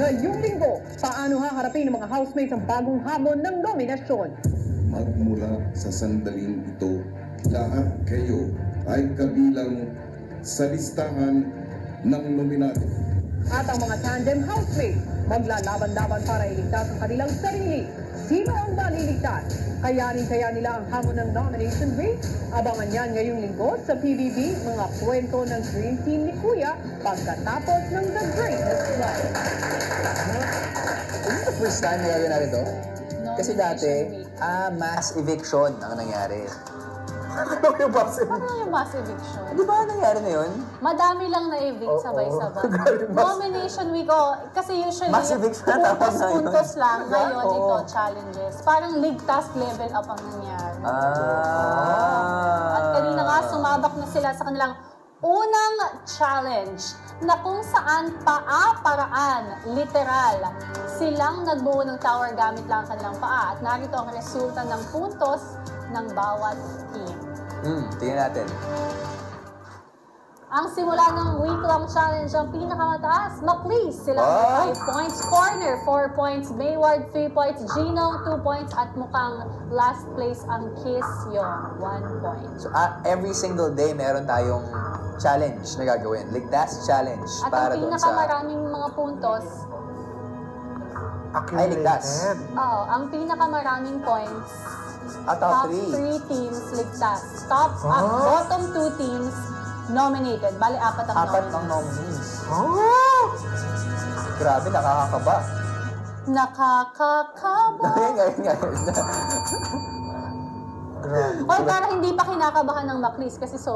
Ngayong linggo, paano haharapin ng mga housemates ang bagong hamon ng nominasyon? Magmula sa sandaling ito, lahat kayo ay kabilang sa listahan ng nominado. At ang mga tandem housemates, maglalaban-laban para iligtas ang kanilang sarili. Sino ang maliligtas? Kayanin kaya nila ang hamon ng nomination race? Abangan yan ngayong linggo sa PBB, mga kwento ng Dream Team ni Kuya pagkatapos ng The Greatest Life. Is it the first time na gagawin natin to? Kasi dati, mass eviction ang nangyari. Ano yung mass eviction? Ano yung mass eviction? Di ba nangyari na yun? Madami lang na-evict sabay-sabay. Nomination week, kasi usually, Mass eviction na tawag na yun. puntos lang. Ngayon, Oo. ito, challenges. Parang league task level up ang nangyari. At kanina nga, sumabak na sila sa kanilang unang challenge na kung saan paraan, literal, silang nagbuo ng tower gamit lang ang kanilang paa. At narito ang resulta ng puntos ng bawat team. Tingnan natin. Ang simula ng week-long challenge ang pinakamataas, Maclis. Sila may 5 points. Corner, 4 points. Mayward, 3 points. Gino, 2 points. At mukhang last place ang Kiss Yong, 1 point. So, every single day, meron tayong challenge na gagawin. Ligtas challenge. At para ang doon sa... pinakamaraming mga puntos, Ay, ligtas. ang pinakamaraming points, Top 3. 3 teams ligtas. Bottom 2 teams nominated. Bali, 4 ang 4 ang nominees. nominees. Grabe, nakakakaba. Nakakakaba. Ngayon. Or para hindi pa kinakabahan ng Maclis kasi so